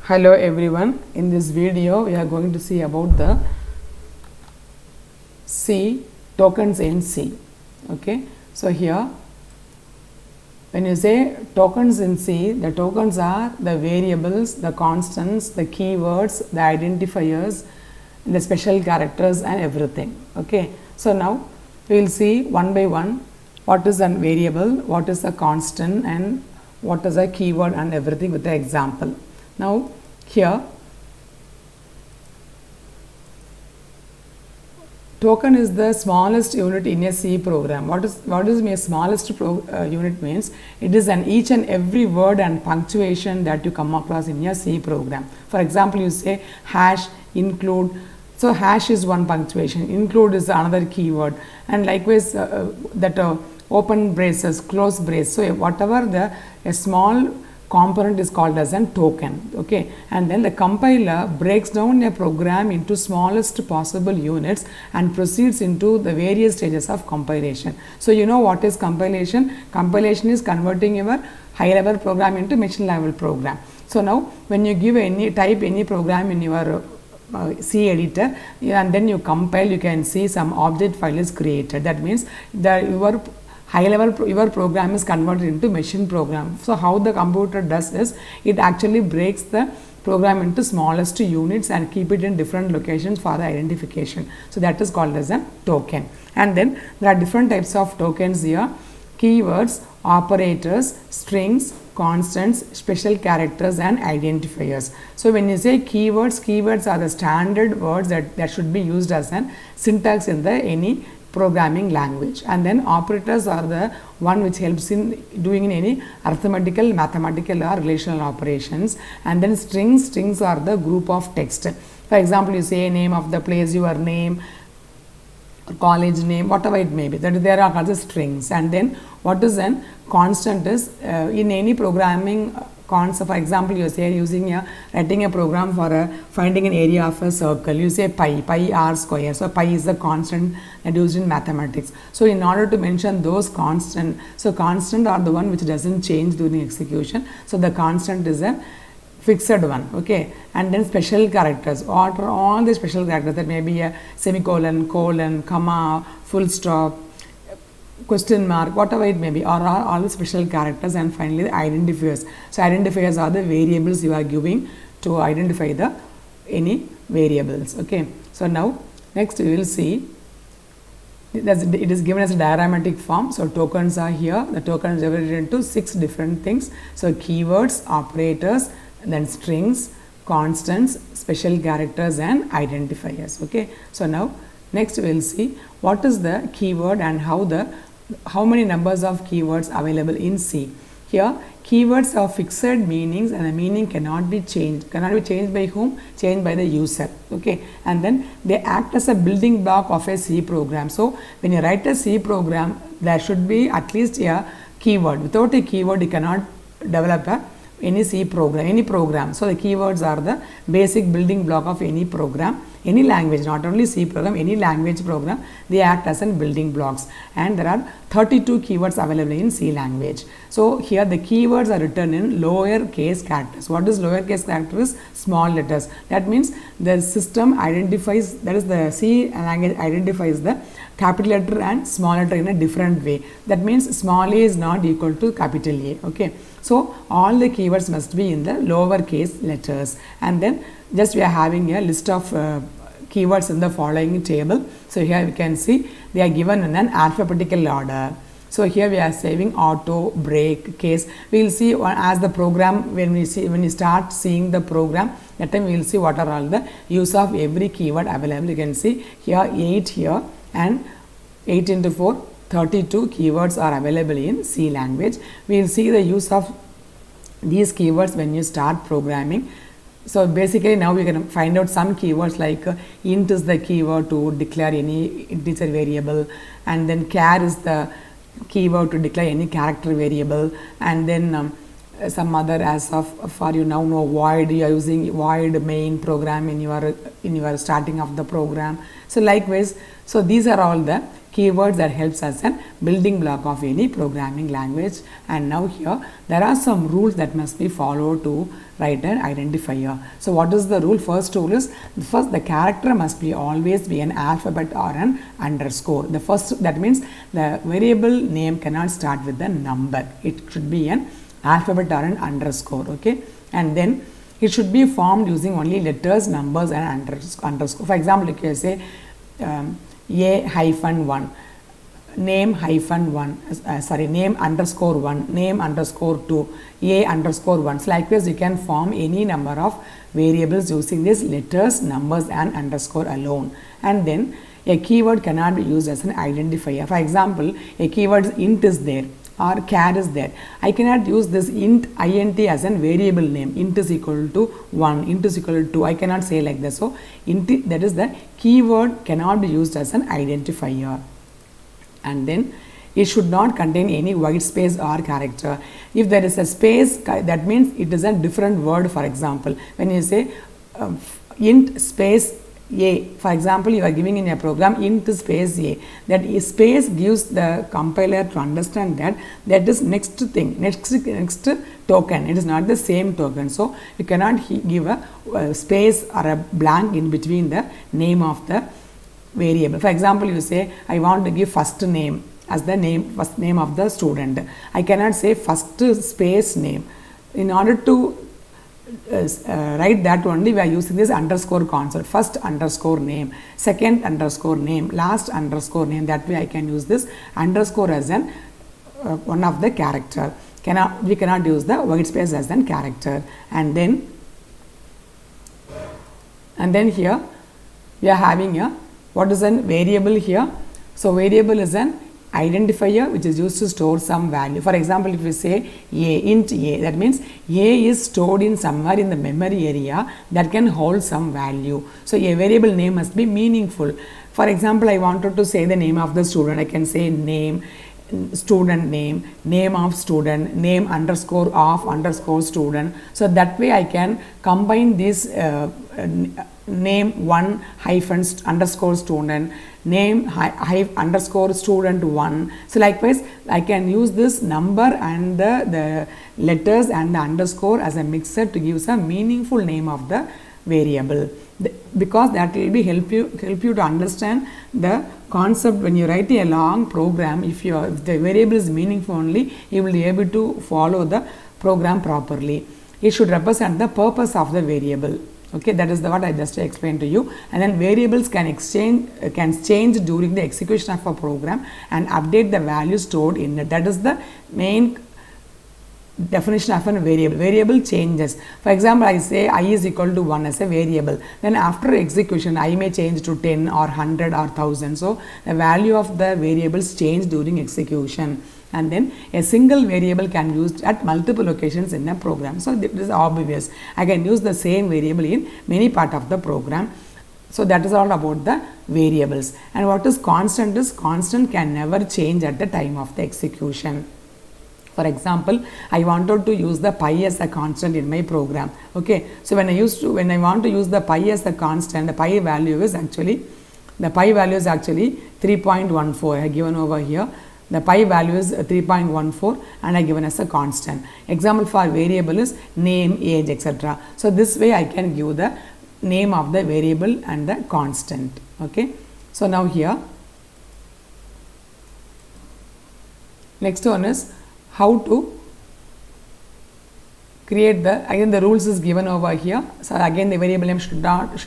Hello everyone, in this video we are going to see about the C tokens in C. Okay, so here when you say tokens in C, the tokens are the variables, the constants, the keywords, the identifiers, the special characters and everything. Okay, so now we will see one by one what is a variable, what is a constant and what is a keyword and everything with the example. Now here token is the smallest unit in a C program. What is a smallest unit means? It is an each and every word and punctuation that you come across in a C program. For example, you say hash, include. So hash is one punctuation, include is another keyword, and likewise that open braces, close brace. So whatever a small component is called as a token. Okay, and then the compiler breaks down a program into smallest possible units and proceeds into the various stages of compilation. So you know what is compilation? Compilation is converting your high level program into machine level program. So now when you give type any program in your C editor and then you compile, you can see some object file is created. That means that your high level your program is converted into machine program. So how the computer does is it actually breaks the program into smallest units and keep it in different locations for the identification. So that is called as a token. And then there are different types of tokens here: keywords, operators, strings, constants, special characters and identifiers. So when you say keywords are the standard words that should be used as an syntax in the any programming language, and then operators are the one which helps in doing in any arithmetical, mathematical or relational operations, and then strings are the group of text. For example, you say name of the place, your name, college name, whatever it may be, that there are called strings. And then what is an constant is in any programming concept. For example, you say writing a program for finding an area of a circle, you say pi r square. So pi is the constant that used in mathematics. So in order to mention those constant, so constant are the one which doesn't change during execution. So the constant is a fixed one. Okay, and then special characters, what are all the special characters? That may be a semicolon, colon, comma, full stop, question mark, whatever it may be, or all the special characters. And finally the identifiers. So identifiers are the variables you are giving to identify the any variables. Okay, so now next we will see it is given as a diagrammatic form. So tokens are here. The tokens are divided into 6 different things. So keywords, operators, then strings, constants, special characters and identifiers. Okay, so now next we will see what is the keyword and how many numbers of keywords available in C. Here keywords are fixed meanings and the meaning cannot be changed. Cannot be changed by whom? Changed by the user. Okay, and then they act as a building block of a C program. So when you write a C program, there should be at least a keyword. Without a keyword you cannot develop any C program, any program. So the keywords are the basic building block of any program, any language, not only C program, any language program, they act as in building blocks. And there are 32 keywords available in C language. So here the keywords are written in lower case characters. What is lower case characters? Small letters. That means the system identifies, that is the C language identifies the capital letter and small letter in a different way. That means small a is not equal to capital A. Okay, so all the keywords must be in the lower case letters. And then just we are having a list of keywords in the following table. So here we can see they are given in an alphabetical order. So here we are saving auto, break, case. We will see as the program, when we start seeing the program, that time we will see what are all the use of every keyword available. You can see here 8 here, and 8 into 4, 32 keywords are available in C language. We will see the use of these keywords when you start programming. So basically now we can find out some keywords like int is the keyword to declare any integer variable, and then char is the keyword to declare any character variable, and then some other, as of for you now know void, you are using void main program in your starting of the program. So likewise, so these are all the keywords that helps us a building block of any programming language. And now here there are some rules that must be followed to write an identifier. So what is the rule? First rule is, first the character must be always be an alphabet or an underscore. The first, that means the variable name cannot start with the number. It should be an alphabet or an underscore. Okay, and then it should be formed using only letters, numbers and underscore. For example, if you say A-1, name -1, name _1, name _2, A _1. So likewise you can form any number of variables using these letters, numbers and underscore alone. And then a keyword cannot be used as an identifier. For example, a keyword int is there or char is there. I cannot use this int as a variable name. Int is equal to 1, int is equal to 2. I cannot say like this. So int, that is the keyword, cannot be used as an identifier. And then it should not contain any white space or character. If there is a space, that means it is a different word. For example, when you say int space a, for example, you are giving in a program int space a, that space gives the compiler to understand that that is next thing, next token. It is not the same token. So you cannot give a space or a blank in between the name of the variable. For example, you say I want to give first name as the first name of the student. I cannot say first space name. In order to write that only, we are using this underscore concept. First underscore name, second underscore name, last underscore name. That way I can use this underscore as an one of the character. We cannot use the white space as an character. And then here we are having a, what is a variable here? So variable is an identifier which is used to store some value. For example, if we say int a, that means a is stored in somewhere in the memory area that can hold some value. So a variable name must be meaningful. For example, I wanted to say the name of the student. I can say name, student name, name of student, name underscore of underscore student. So that way I can combine this name 1 hyphen underscore student, name underscore student 1. So likewise I can use this number and the letters and the underscore as a mixer to give some meaningful name of the variable, because that will be help you to understand the concept. When you write a long program, if the variable is meaningful only, you will be able to follow the program properly. It should represent the purpose of the variable. Okay, that is what I just explained to you. And then variables can change during the execution of a program and update the value stored in it. That is the main definition of a variable. Variable changes. For example, I say I is equal to 1 as a variable. Then after execution, I may change to 10 or 100 or 1000. So the value of the variables change during execution. And then a single variable can be used at multiple locations in a program. So this is obvious. I can use the same variable in many parts of the program. So that is all about the variables. And what is constant is, constant can never change at the time of the execution. For example, I wanted to use the pi as a constant in my program. Okay, so when I want to use the pi as a constant, the pi value is actually 3.14. I have given over here. The pi value is 3.14 and I given as a constant. Example for variable is name, age, etc. So this way I can give the name of the variable and the constant. Okay. So now here, next one is how to create again the rules is given over here. So again the variable name should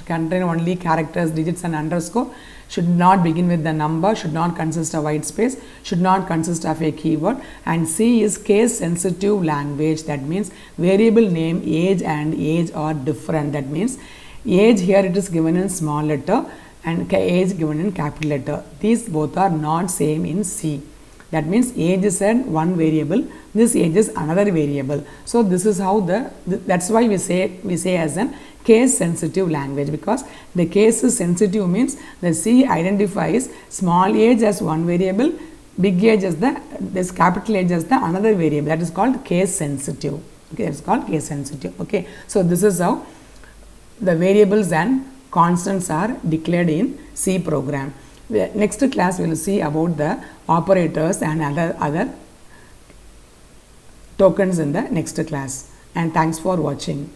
contain only characters, digits and underscore, should not begin with the number, should not consist of white space, should not consist of a keyword, and C is case sensitive language. That means variable name, age and age are different. That means age here it is given in small letter and age given in capital letter. These both are not same in C. That means age is one variable, this age is another variable. So this is how that's why we say as an case sensitive language, because the case is sensitive means the C identifies small age as one variable, big age as this capital H as the another variable. That is called case sensitive. Okay, it's called case sensitive. Okay, so this is how the variables and constants are declared in C program. Next class we will see about the operators and other tokens in the next class. And thanks for watching.